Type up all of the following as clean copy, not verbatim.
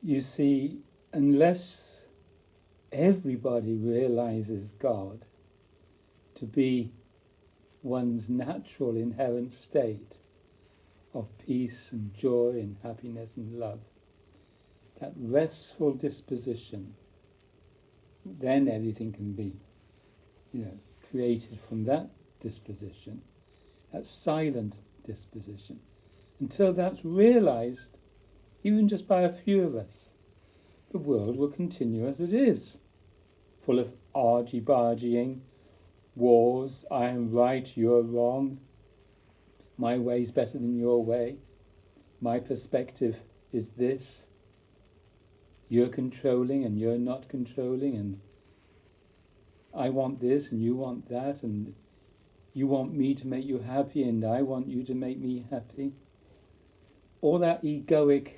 You see, unless everybody realizes God to be one's natural inherent state of peace and joy and happiness and love, that restful disposition, then everything can be, created from that disposition, that silent disposition. Until that's realized, even just by a few of us, the world will continue as it is, full of argy-bargying, wars, I am right, you're wrong, my way's better than your way, my perspective is this, you're controlling and you're not controlling, and I want this and you want that, and you want me to make you happy and I want you to make me happy. All that egoic,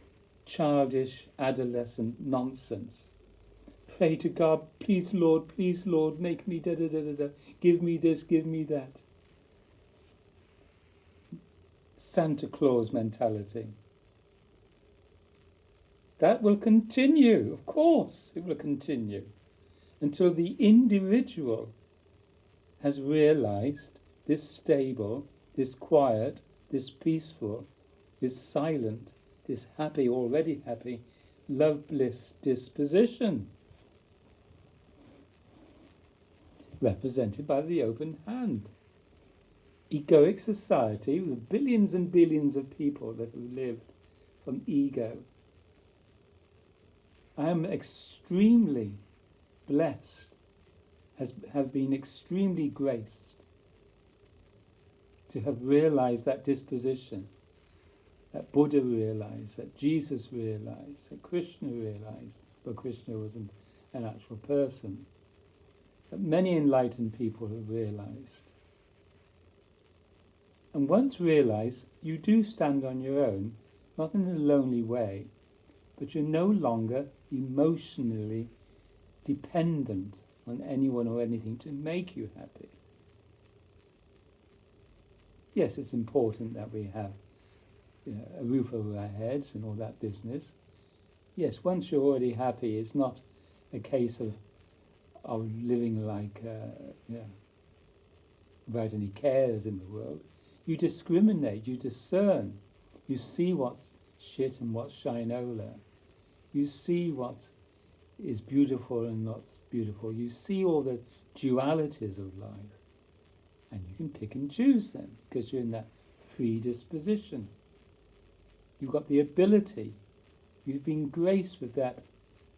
childish, adolescent nonsense. Pray to God, please Lord, make me da-da-da-da-da, give me this, give me that. Santa Claus mentality. That will continue, of course it will continue, until the individual has realized this stable, this quiet, this peaceful, this silent, this happy, already happy, love bliss disposition, represented by the open hand. Egoic society with billions and billions of people that have lived from ego. I am extremely blessed, have been extremely graced to have realized that disposition, that Buddha realized, that Jesus realized, that Krishna realized, but Krishna wasn't an actual person, that many enlightened people have realized. And once realized, you do stand on your own, not in a lonely way, but you're no longer emotionally dependent on anyone or anything to make you happy. Yes, it's important that we have a roof over our heads and all that business. Yes, once you're already happy, it's not a case of living like without any cares in the world. You discriminate, you discern, you see what's shit and what's shinola. You see what is beautiful and what's beautiful. You see all the dualities of life, and you can pick and choose them because you're in that free disposition. You've got the ability. You've been graced with that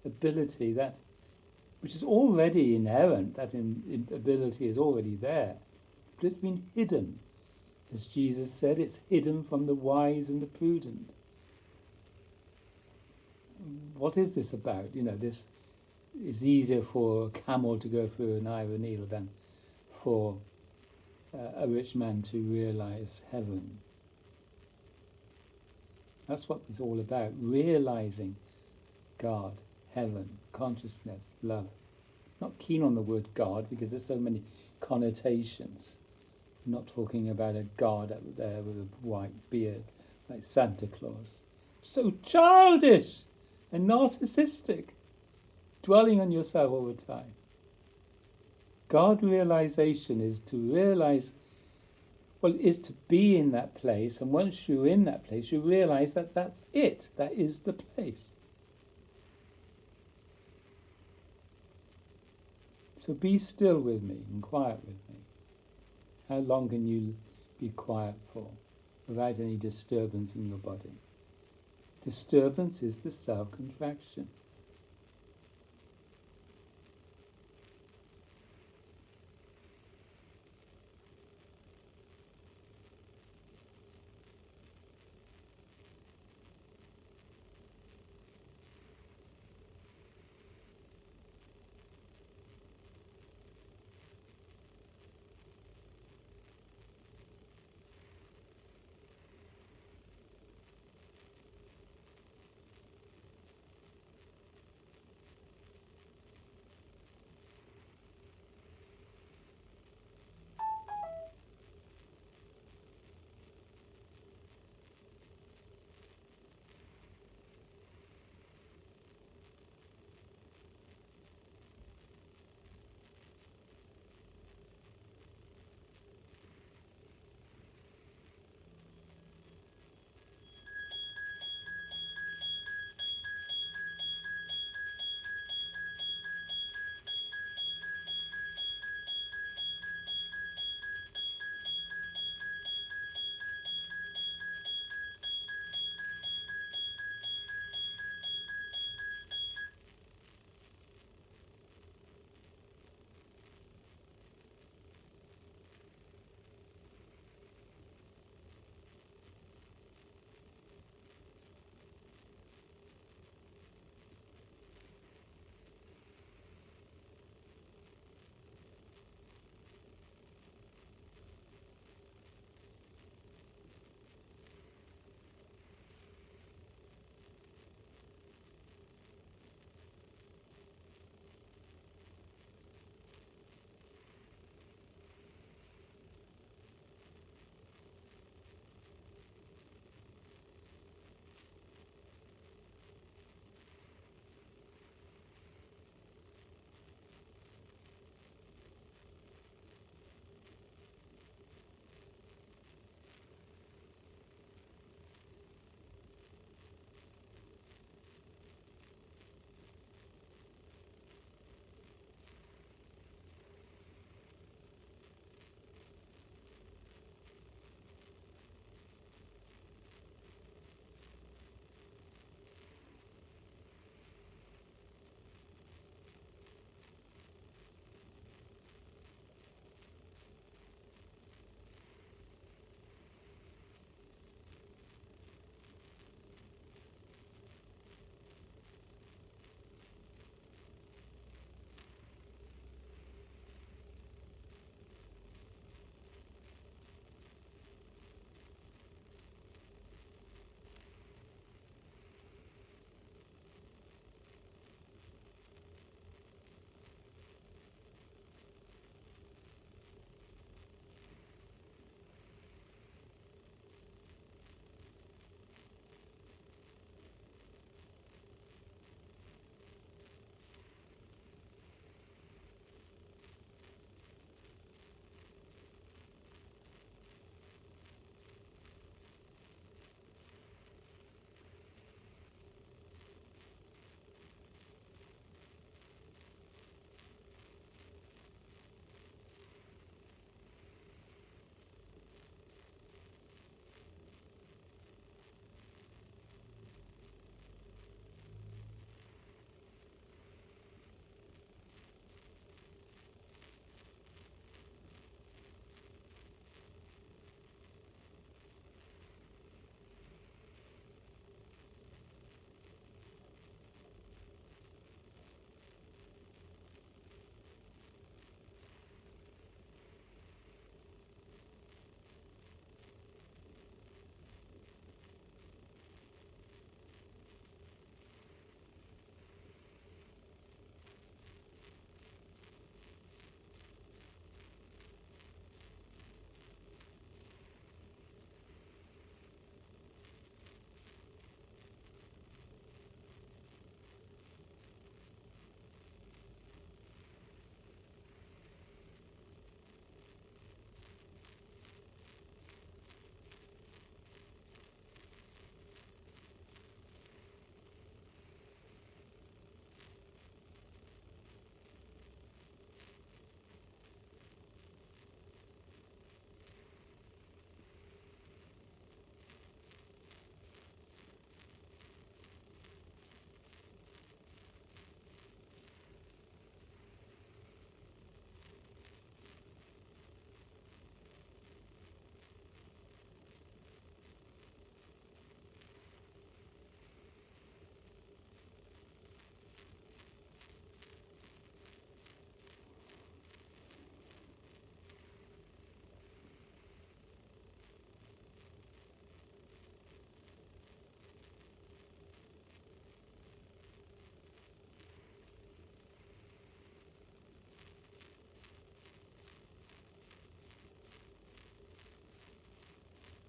ability, that which is already inherent. That ability is already there, but it's been hidden. As Jesus said, it's hidden from the wise and the prudent. What is this about? This is easier for a camel to go through an eye of a needle than for a rich man to realize heaven. That's what it's all about, realizing God, heaven, consciousness, love. Not keen on the word God because there's so many connotations. I'm not talking about a God up there with a white beard like Santa Claus. So childish and narcissistic, dwelling on yourself all the time. God realization is to realize, is to be in that place, and once you're in that place, you realize that that's it, that is the place. So be still with me and quiet with me. How long can you be quiet for without any disturbance in your body? Disturbance is the self-contraction.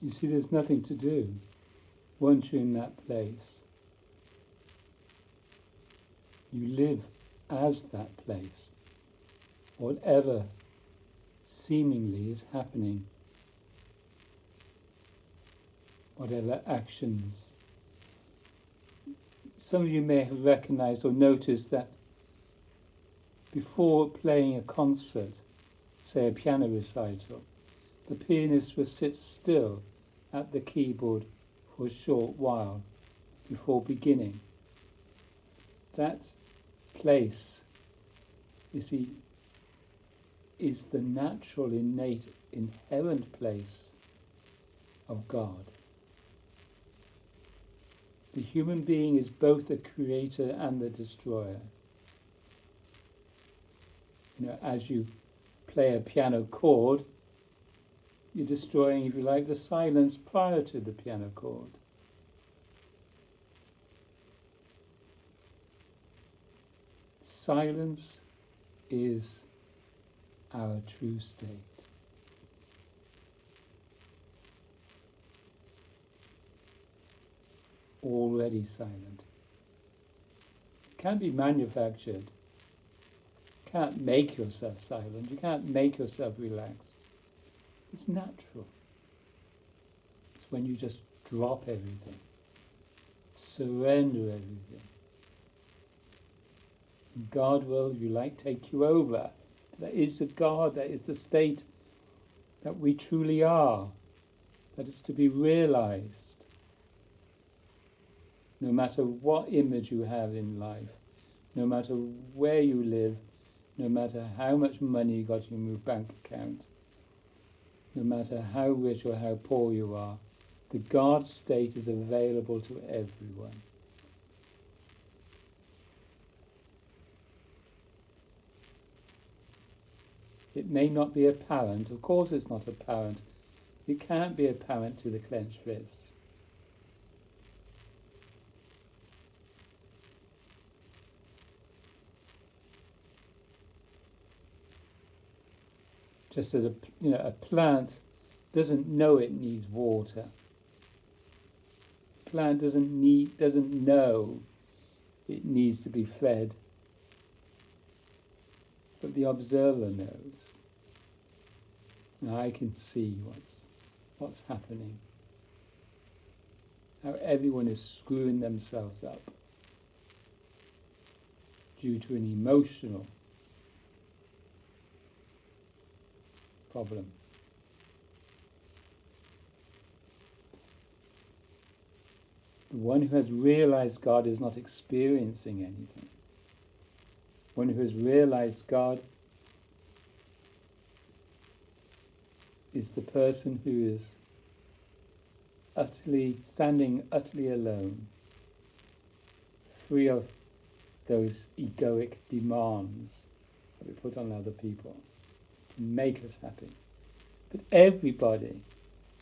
You see, there's nothing to do once you're in that place. You live as that place. Whatever seemingly is happening, whatever actions. Some of you may have recognized or noticed that before playing a concert, say a piano recital, the pianist will sit still at the keyboard for a short while before beginning. That place, you see, is the natural, innate, inherent place of God. The human being is both the creator and the destroyer. As you play a piano chord, you're destroying, if you like, the silence prior to the piano chord. Silence is our true state. Already silent. Can't be manufactured. Can't make yourself silent. You can't make yourself relax. It's natural. It's when you just drop everything, surrender everything. And God will, if you like, take you over. That is the God, that is the state that we truly are, that is to be realized. No matter what image you have in life, no matter where you live, no matter how much money you got in your bank account, no matter how rich or how poor you are, the God state is available to everyone. It may not be apparent, of course it's not apparent. It can't be apparent to the clenched fist. Just as a plant doesn't know it needs water. A plant doesn't know it needs to be fed. But the observer knows. And I can see what's happening. How everyone is screwing themselves up due to an emotional problem. The one who has realized God is not experiencing anything. One who has realized God is the person who is standing utterly alone, free of those egoic demands that we put on other people to make us happy. But everybody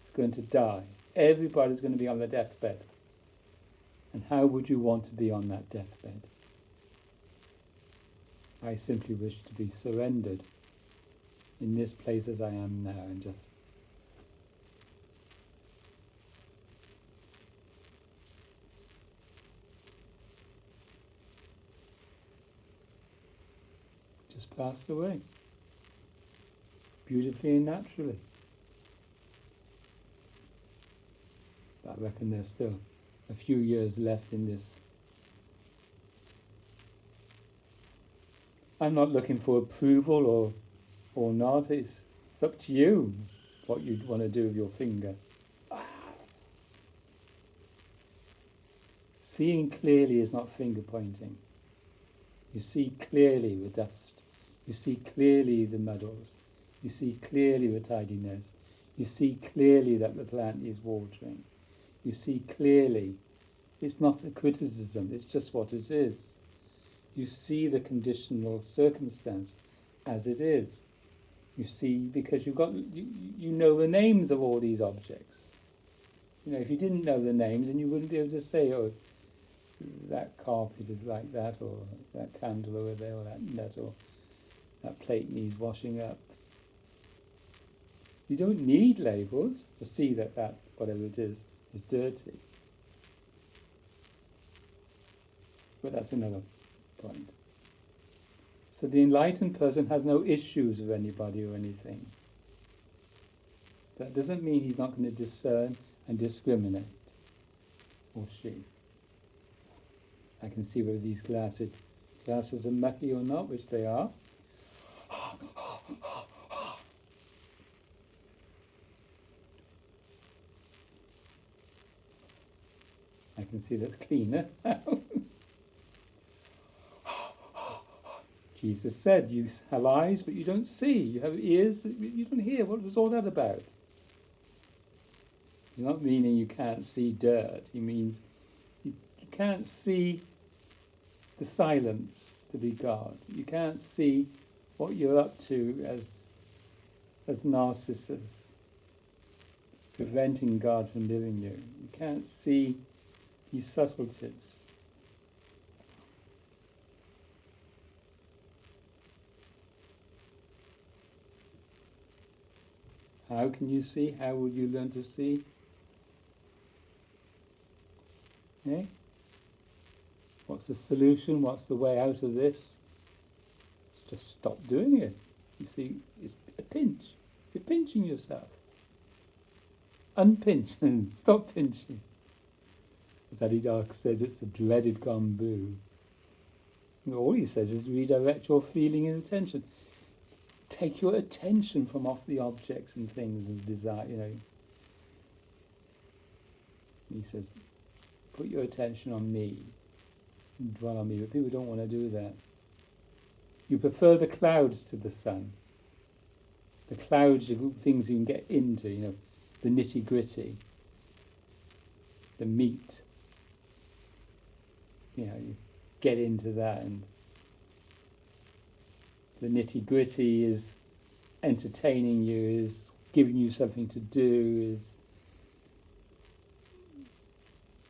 is going to die. Everybody's going to be on the deathbed. And how would you want to be on that deathbed? I simply wish to be surrendered in this place as I am now and just passed away, beautifully and naturally. But I reckon there's still a few years left in this. I'm not looking for approval or not. It's up to you what you'd want to do with your finger. Seeing clearly is not finger pointing. You see clearly the dust. You see clearly the muddles. You see clearly the tidiness. You see clearly that the plant needs watering. You see clearly. It's not a criticism, it's just what it is. You see the conditional circumstance as it is. You see, because you know the names of all these objects. If you didn't know the names, then you wouldn't be able to say, oh, that carpet is like that, or that candle over there, or that nut, or that plate needs washing up. You don't need labels to see that whatever it is dirty. But that's another point. So the enlightened person has no issues with anybody or anything. That doesn't mean he's not going to discern and discriminate, or she. I can see whether these glasses are mucky or not, which they are. I can see that's cleaner now. Jesus said, you have eyes but you don't see, you have ears that you don't hear. What was all that about? He's not meaning you can't see dirt. He means you can't see the silence to be God. You can't see what you're up to as Narcissus, preventing God from living you. You can't see these subtleties. How can you see? How will you learn to see? Eh? What's the solution? What's the way out of this? Just stop doing it. You see, it's a pinch. You're pinching yourself. Unpinch and stop pinching. As Adi Dark says, it's the dreaded gumbo. All he says is redirect your feeling and attention. Take your attention from off the objects and things and desire, He says, put your attention on me and dwell on me, but people don't want to do that. You prefer the clouds to the sun. The clouds are things you can get into, the nitty-gritty, the meat. You get into that, and the nitty-gritty is entertaining you, is giving you something to do,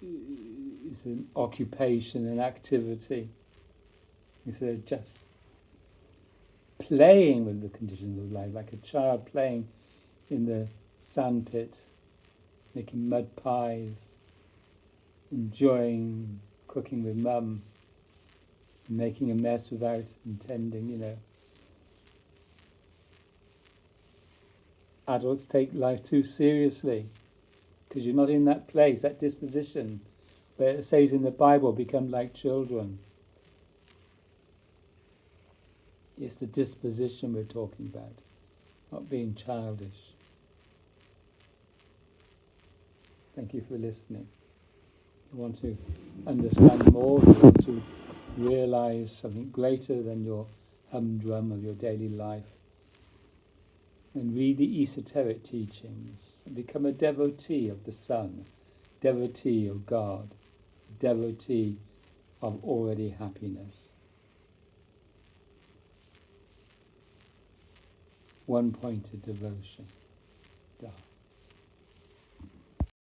is an occupation, an activity. Instead of just playing with the conditions of life, like a child playing in the sandpit, making mud pies, enjoying cooking with mum, making a mess without intending, Adults take life too seriously because you're not in that place, that disposition, where it says in the Bible, become like children. It's the disposition we're talking about, not being childish. Thank you for listening. You want to understand more, you want to realize something greater than your humdrum of your daily life, and read the esoteric teachings and become a devotee of the sun, devotee of God, devotee of already happiness. One-pointed devotion.